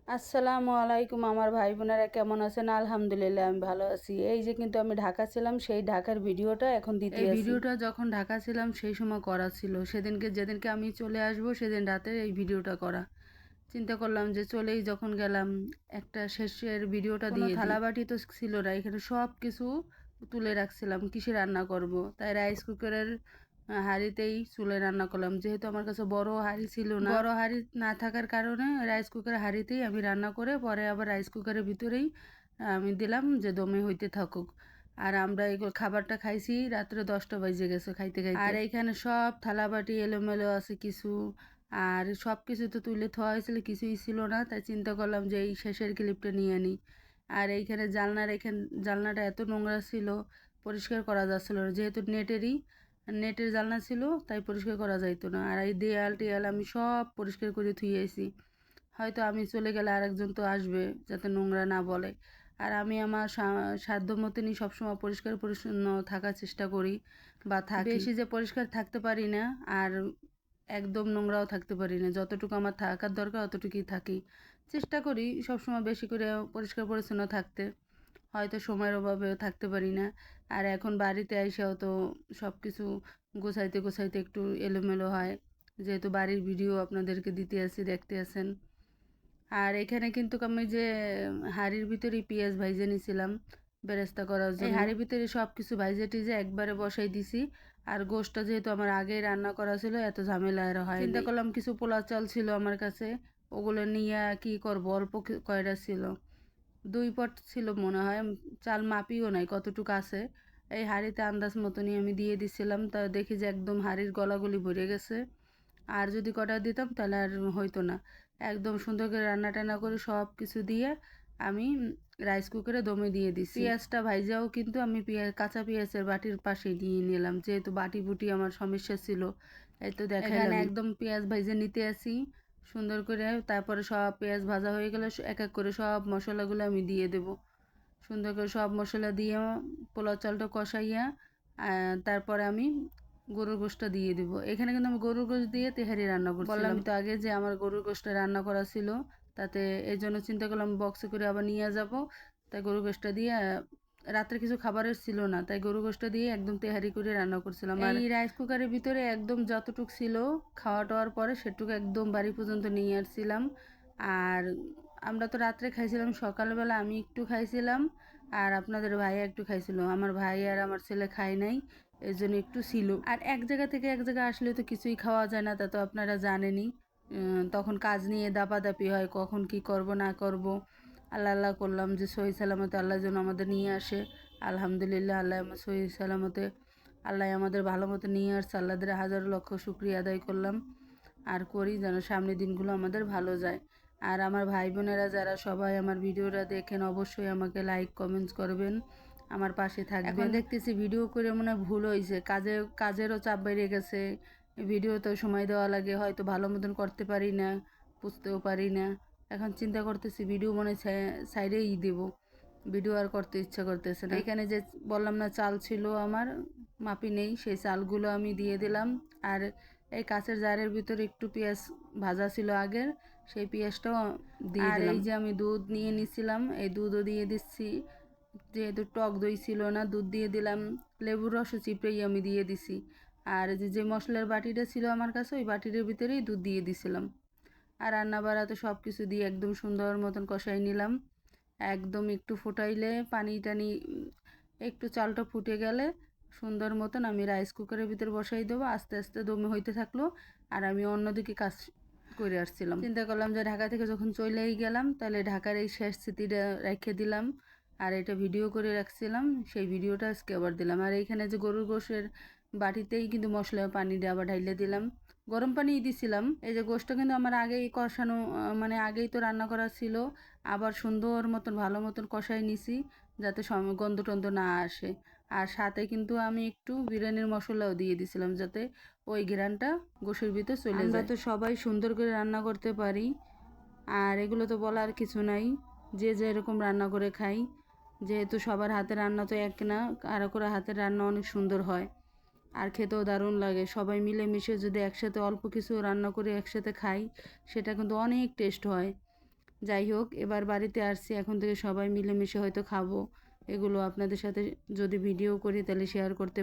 আসসালামু আলাইকুম আমার ভাই বোনেরা কেমন আছেন? আলহামদুলিল্লাহ আমি ভালো আছি। এই যে কিন্তু আমি ঢাকা ছিলাম, সেই ঢাকার ভিডিওটা এখন দিতে এই আছি। ভিডিওটা যখন ঢাকা ছিলাম সেই সময় করা ছিল, যেদিনকে আমি চলে আসব সেদিন রাতে এই ভিডিওটা করা। চিন্তা করলাম যে চলেই যখন গেলাম একটা শেষের ভিডিওটা দিয়ে দিই। থালাবাটি তো ছিল না, এখানে সব কিছু তুলে রাখছিলাম কিসে রান্না করব, তাই রাইস কুকারের হাঁড়িতেই চুলে রান্না করলাম। যেহেতু আমার কাছে বড় হাঁড়ি ছিল না, বড় হাঁড়ি না থাকার কারণে রাইস কুকারের হাঁড়িতেই আমি রান্না করে পরে আবার রাইস কুকারের ভিতরেই আমি দিলাম যে দমে হইতে থাকুক। আর আমরা এই খাবারটা খাইছি রাত্রে 10টা বাজে গেছে খাইতে খাইতে। আর এইখানে সব থালাবাটি এলোমেলো আছে কিছু, আর সব কিছু তো তুলে থোয়া হয়েছিল, কিছুই ছিল না। তাই চিন্তা করলাম যে এই শেষের ক্লিপটা নিয়ে আনি। আর এইখানে জানলাটা এত নোংরা ছিল, পরিষ্কার করা যাচ্ছিল না, যেহেতু নেটের জানলা ছিল তাই পরিষ্কার করা যাইতো না। আর এই দেয়াল টেয়াল আমি সব পরিষ্কার করে থুয়েছি, হয়তো আমি চলে গেলে আরেকজন তো আসবে যাতে নোংরা না বলে। আর আমি আমার সাধ্য মতনই সবসময় পরিষ্কার পরিচ্ছন্ন থাকার চেষ্টা করি বা থাকি। বেশি যে পরিষ্কার থাকতে পারি না, আর একদম নোংরাও থাকতে পারি না। যতটুকু আমার থাকার দরকার অতটুকুই থাকি। চেষ্টা করি সবসময় বেশি করে পরিষ্কার পরিচ্ছন্ন থাকতে, হয়তো সময়ের অভাবেও থাকতে পারি না। আর এখন বাড়িতে এসেও তো সব কিছু গোছাইতে গোছাইতে একটু এলোমেলো হয়, যেহেতু বাড়ির ভিডিও আপনাদেরকে দিতে আসি, দেখতে আসেন। আর এখানে কিন্তু আমি যে হাঁড়ির ভিতরে পেঁয়াজ ভাইজে নিয়েছিলাম বেরেস্তা করার জন্য, এই হাঁড়ির ভিতরে সব কিছু ভাইজে টিজে একবারে বসাই দিছি। আর গোশটা যেহেতু আমার আগেই রান্না করা ছিল, এত ঝামেলা আর হয়। চিন্তা করলাম কিছু পোলা চাল ছিল আমার কাছে, ওগুলো নিয়ে কি করবো, অল্প কয়টা ছিল, 2 পট ছিল মনে হয়, চাল মাপিও নাই কতটুকু আছে। এই হাঁড়িতে আন্দাজ মতনই আমি দিয়ে দিছিলাম, তা দেখি যে একদম হাঁড়ির গলাগুলি ভরে গেছে। আর যদি কটা দিতাম তাহলে আর হইতো না। একদম সুন্দর করে রান্না টান্না করে সব কিছু দিয়ে আমি রাইস কুকারে দমে দিয়ে দিছি। পেঁয়াজটা ভাইজাও কিন্তু আমি কাঁচা পেঁয়াজের বাটির পাশে নিয়ে নিলাম, যেহেতু বাটি বুটি আমার সমস্যা ছিল। এই তো দেখাইলাম একদম পেঁয়াজ ভাইজে নিতে আসি সুন্দর করে। তারপরে সব পেঁয়াজ ভাজা হয়ে গেলে এক এক করে সব মশলাগুলো আমি দিয়ে দেব। সুন্দর করে সব মশলা দিয়ে পোলাও চালটা কষাইয়া তারপরে আমি গরুর গোশটা দিয়ে দিব। এখানে কিন্তু আমি গরুর গোশ দিয়ে তেহারি রান্না করছিলাম। বললাম তো আগে যে আমার গরুর গোশটা রান্না করা ছিল, তাতে এই জন্য চিন্তা করলাম বক্সে করে আবার নিয়ে যাব। তাই গরুর গোশটা দিয়ে রাত্রে কিছু খাবারের ছিল না, তাই গরুর গোশটা দিয়ে একদম তেহারি করে রান্না করছিলাম। আর এই রাইস কুকারের ভিতরে একদম যতটুক ছিল খাওয়া টাওয়ার পরে সেটুকু একদম বাড়ি পর্যন্ত নিয়ে আসছিলাম। আর আমরা তো রাত্রে খাইছিলাম, সকালবেলা আমি একটু খাইছিলাম আর আপনাদের ভাইয়া একটু খাইছিল। আমার ভাই আর আমার ছেলে খায় নাই, এর জন্য একটু ছিল। আর এক জায়গা থেকে এক জায়গা আসলে তো কিছুই খাওয়া যায় না, তা তো আপনারা জানেনই। তখন কাজ নিয়ে দাপাদাপি হয়, কখন কি করব না করব। আল্লাহ আল্লাহ করলাম যে সহি সালামতে আল্লাহ যেন আমাদের নিয়ে আসে। আলহামদুলিল্লাহ, আল্লাহ সহি সালামতে আল্লাহ আমাদের ভালো মতো নিয়ে আসছে। আল্লাহদের হাজারো লক্ষ শুক্রিয়া আদায় করলাম আর করি, যেন সামনের দিনগুলো আমাদের ভালো যায়। আর আমার ভাই বোনেরা যারা সবাই আমার ভিডিওটা দেখেন, অবশ্যই আমাকে লাইক কমেন্টস করবেন, আমার পাশে থাকবেন। এখন দেখতেছি ভিডিও করে মনে হয় ভুল হয়েছে, কাজেরও চাপ বেড়ে গেছে, ভিডিওতেও সময় দেওয়া লাগে, হয়তো ভালো মতন করতে পারি না, বুঝতেও পারি না। এখন চিন্তা করতেছি ভিডিও মনে সাইডেই দেবো, ভিডিও আর করতে ইচ্ছা করতেছে না। এখানে যে বললাম না চাল ছিল আমার মাপি নেই, সেই চালগুলো আমি দিয়ে দিলাম। আর এই কাঁচের জারের ভিতরে একটু পেঁয়াজ ভাজা ছিল আগের, সেই পেঁয়াজটাও দিয়ে দিলাম। আর এই যে আমি দুধ নিয়ে নিছিলাম, এই দুধও দিয়ে দিচ্ছি, যেহেতু টক দই ছিল না দুধ দিয়ে দিলাম। লেবুর রসও চিপড়েই আমি দিয়ে দিছি। আর যে মশলার বাটিটা ছিল আমার কাছে, ওই বাটিটার ভিতরেই দুধ দিয়ে দিছিলাম। আর রান্না বাড়াতে সব কিছু দিয়ে একদম সুন্দর মতন কষাই নিলাম। একদম একটু ফুটাইলে পানি টানি একটু চালটা ফুটে গেলে সুন্দর মতন আমি রাইস কুকারের ভিতরে বসাই দেবো, আস্তে আস্তে দমে হইতে থাকলো। আর আমি অন্যদিকে কাজ করে আসছিলাম। চিন্তা করলাম যে ঢাকা থেকে যখন চলেই গেলাম, তাহলে ঢাকার এই শেষ স্মৃতিটা রেখে দিলাম। আর এটা ভিডিও করে রাখছিলাম, সেই ভিডিওটা আজকে আবার দিলাম। আর এইখানে যে গরুর গোশের বাটিতেই কিন্তু মশলা পানিটা আবার ঢাইলে দিলাম, গরম পানিই দিছিলাম। এই যে গোশটা কিন্তু আমার আগেই কষানো, মানে আগেই তো রান্না করা ছিল, আবার সুন্দর মতন ভালো মতন কষাই নিছি, যাতে গন্ধ টন্ধ না আসে। আর সাথে কিন্তু আমি একটু বিরিয়ানির মশলাও দিয়ে দিছিলাম, যাতে ওই ঘ্রাণটা গোশের ভিতরে চলে যায়। আমরা তো সবাই সুন্দর করে রান্না করতে পারি, আর এগুলো তো বলার কিছু নাই, যে যেরকম রান্না করে খাই। যেহেতু সবার হাতের রান্না তো এক না, কারো কারো হাতের রান্না অনেক সুন্দর হয় আর খেতেও দারুণ লাগে। সবাই মিলেমিশে যদি একসাথে অল্প কিছু রান্না করে একসাথে খাই, সেটা কিন্তু অনেক টেস্ট হয়। যাই হোক, এবার বাড়িতে আসছি, এখন থেকে সবাই মিলেমিশে হয়তো খাবো। এগুলো আপনাদের সাথে যদি ভিডিও করি তাহলে শেয়ার করতে